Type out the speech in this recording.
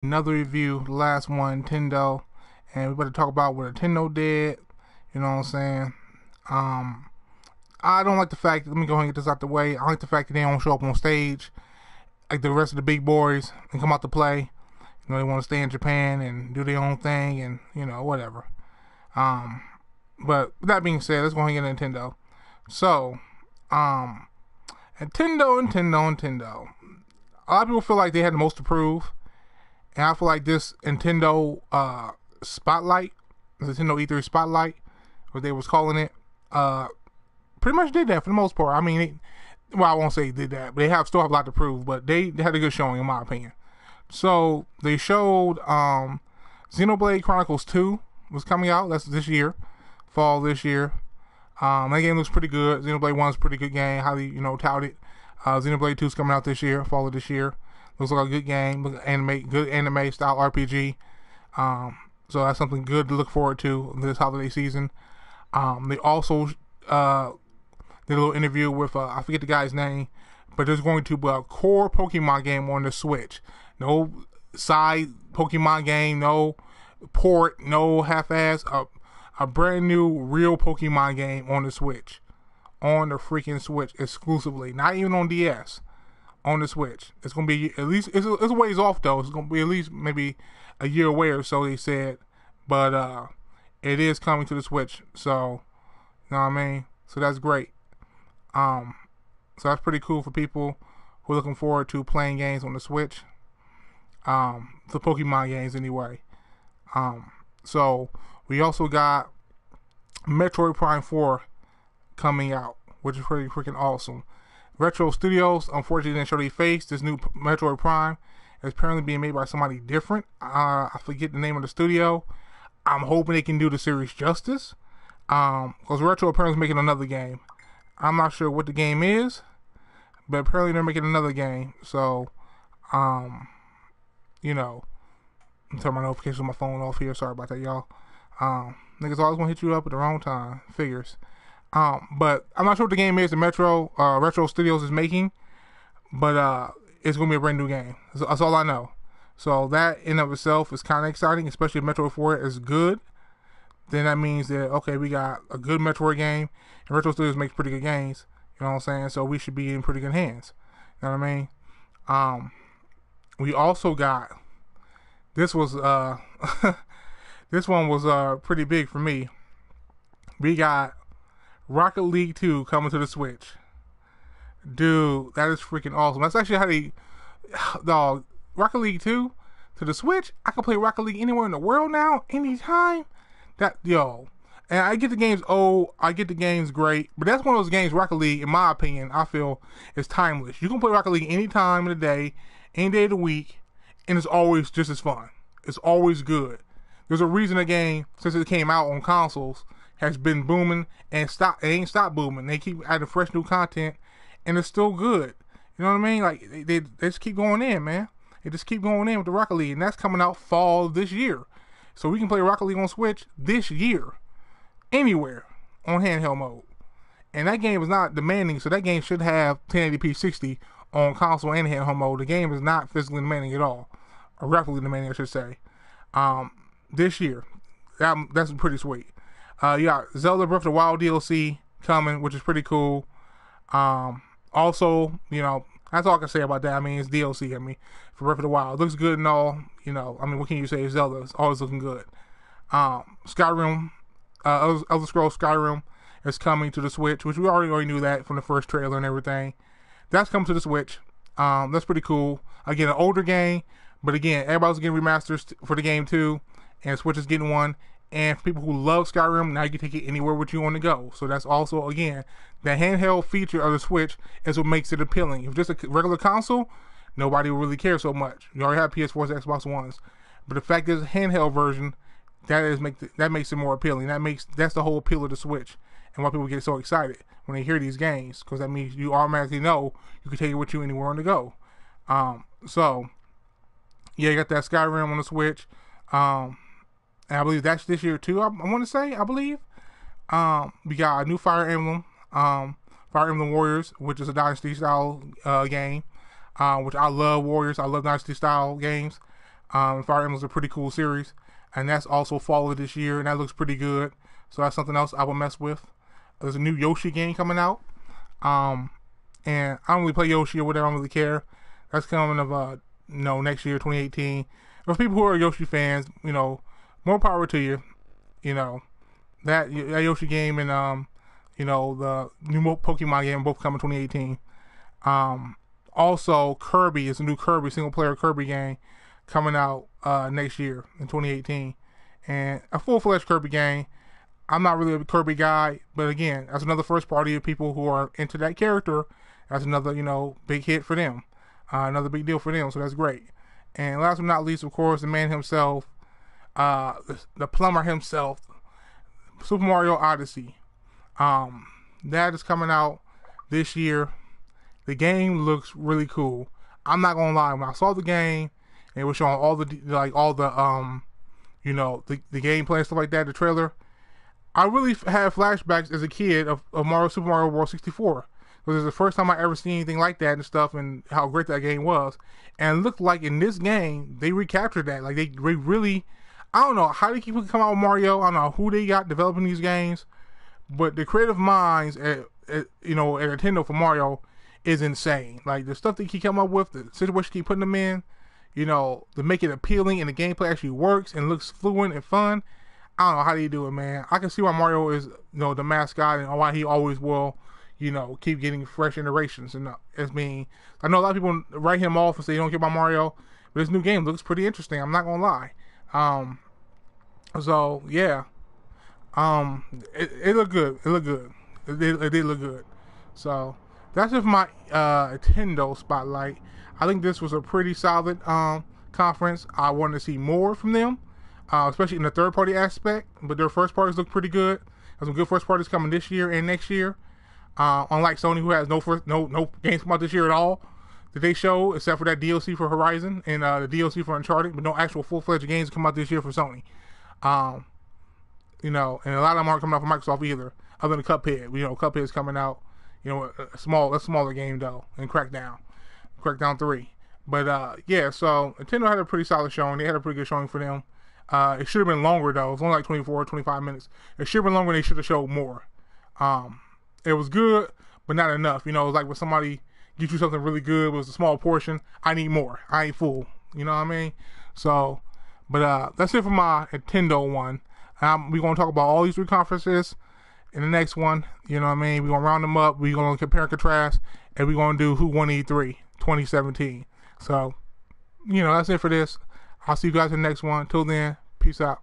Another review, the last one, Nintendo, and we better talk about what Nintendo did. You know what I'm saying? Um, I don't like the fact. Let me go ahead and get this out the way. I don't like the fact that they don't show up on stage like the rest of the big boys and come out to play. You know, they want to stay in Japan and do their own thing, and whatever. Um, but with that being said, let's go ahead and get Nintendo. So, um, Nintendo. A lot of people feel like they had the most to prove. And I feel like this Nintendo Spotlight, the Nintendo E3 Spotlight, what they was calling it, pretty much did that for the most part. I mean, I won't say did that, but they still have a lot to prove. But they had a good showing, in my opinion. So they showed Xenoblade Chronicles 2 was coming out. That's this year, fall this year. That game looks pretty good. Xenoblade 1 is a pretty good game, highly touted. Xenoblade 2 is coming out this year, fall of this year. Looks like a good game, good anime style RPG. So that's something good to look forward to this holiday season. They also did a little interview with I forget the guy's name, but there's going to be a core Pokemon game on the Switch. No side Pokemon game, no port, no half-ass. A brand new real Pokemon game on the Switch, on the freaking Switch exclusively, not even on DS. On the Switch. It's going to be at least, it's a ways off though. It's going to be at least maybe a year away or so, they said. But it is coming to the Switch. So, you know what I mean? So that's great. So that's pretty cool for people who are looking forward to playing games on the Switch. The Pokemon games anyway. So we also got Metroid Prime 4 coming out, which is pretty freaking awesome. Retro Studios, unfortunately, didn't show their face. This new Metroid Prime is apparently being made by somebody different. I forget the name of the studio. I'm hoping they can do the series justice. Because Retro apparently is making another game. I'm not sure what the game is, but apparently they're making another game. So, I'm turn my notifications on my phone off here. Sorry about that, y'all. Niggas always want to hit you up at the wrong time. Figures. But I'm not sure what the game is the Retro Studios is making, but it's gonna be a brand new game. That's all I know. So that in of itself is kind of exciting, especially if Metroid 4 is good. Then that means that okay, we got a good Metroid game, and Retro Studios makes pretty good games. You know what I'm saying? So we should be in pretty good hands. You know what I mean? We also got this was this one was pretty big for me. We got Rocket League 2 coming to the Switch. Dude, that is freaking awesome. That's actually how they... Dog, Rocket League 2 to the Switch? I can play Rocket League anywhere in the world now, anytime. And I get the games I get the games great, but that's one of those games, Rocket League, in my opinion, I feel is timeless. You can play Rocket League any time of the day, any day of the week, and it's always just as fun. It's always good. There's a reason the game, since it came out on consoles, has been booming and ain't stopped booming. They keep adding fresh new content, and it's still good. You know what I mean? Like they just keep going in, man. They just keep going in with the Rocket League, and that's coming out fall this year. So we can play Rocket League on Switch this year, anywhere on handheld mode. And that game is not demanding, so that game should have 1080p 60 on console and handheld mode. The game is not physically demanding at all, or graphically demanding, I should say. This year, that's pretty sweet. You got Zelda Breath of the Wild DLC coming, which is pretty cool. Also, that's all I can say about that. I mean, it's DLC, for Breath of the Wild. It looks good and all, what can you say? Zelda is always looking good. Skyrim, Elder Scrolls Skyrim is coming to the Switch, which we already knew that from the first trailer and everything. That's coming to the Switch. That's pretty cool. Again, an older game, but again, everybody's getting remasters for the game too, and Switch is getting one. And for people who love Skyrim, now you can take it anywhere with you on the go. So that's also, again, the handheld feature of the Switch is what makes it appealing. If just a regular console, nobody will really care so much. You already have PS4s, Xbox Ones. But the fact is, handheld version, that makes it more appealing. That's the whole appeal of the Switch. And why people get so excited when they hear these games. Because that means you automatically know you can take it with you anywhere on the go. So, yeah, you got that Skyrim on the Switch. And I believe that's this year too. I want to say, I believe. We got a new Fire Emblem, Fire Emblem Warriors, which is a Dynasty style game. Which I love Warriors. I love Dynasty style games. Fire Emblem's a pretty cool series, and that's also fall of this year, and that looks pretty good. So that's something else I would mess with. There's a new Yoshi game coming out, and I don't really play Yoshi or whatever. I don't really care. That's coming of next year, 2018. For people who are Yoshi fans, more power to you. That Yoshi game and the new Pokemon game both coming 2018. Also Kirby is a new single player Kirby game coming out next year in 2018, and a full-fledged Kirby game. I'm not really a Kirby guy, but again, that's another first party of people who are into that character. That's another big hit for them, another big deal for them. So that's great. And last but not least, of course, the man himself, the plumber himself, Super Mario Odyssey. That is coming out this year. The game looks really cool. I'm not gonna lie. When I saw the game, and it was showing all the the gameplay and stuff like that, the trailer, I really had flashbacks as a kid of Super Mario World 64. Because it's the first time I ever seen anything like that and stuff, and how great that game was. And it looked like in this game they recaptured that. Like they really, I don't know how they keep coming out with Mario. I don't know who they got developing these games, but the creative minds at Nintendo for Mario is insane. Like the stuff they keep coming up with, the situation keep putting them in, to make it appealing and the gameplay actually works and looks fluent and fun. I don't know how they do it, man. I can see why Mario is, the mascot and why he always will, keep getting fresh iterations. And I know a lot of people write him off and say you don't care about Mario, but this new game looks pretty interesting. I'm not gonna lie. So yeah, it looked good. It looked good. It did look good. So that's just my Nintendo spotlight. I think this was a pretty solid conference. I wanted to see more from them, especially in the third party aspect. But their first parties look pretty good. There's some good first parties coming this year and next year. Unlike Sony, who has no games come out this year at all that they show, except for that DLC for Horizon and the DLC for Uncharted, but no actual full-fledged games come out this year for Sony. And a lot of them aren't coming out from Microsoft either, other than Cuphead. Cuphead's coming out, a smaller game though, and Crackdown 3. But so Nintendo had a pretty solid showing. They had a pretty good showing for them. It should have been longer though. It was only like 24 or 25 minutes. It should have been longer. They should have showed more. It was good, but not enough. It was like when somebody gives you something really good, it was a small portion. I need more. I ain't full. You know what I mean? So, but that's it for my Nintendo one. We're going to talk about all these three conferences in the next one. You know what I mean? We're going to round them up. We're going to compare and contrast, and we're going to do who won E3 2017. So, that's it for this. I'll see you guys in the next one. Till then, peace out.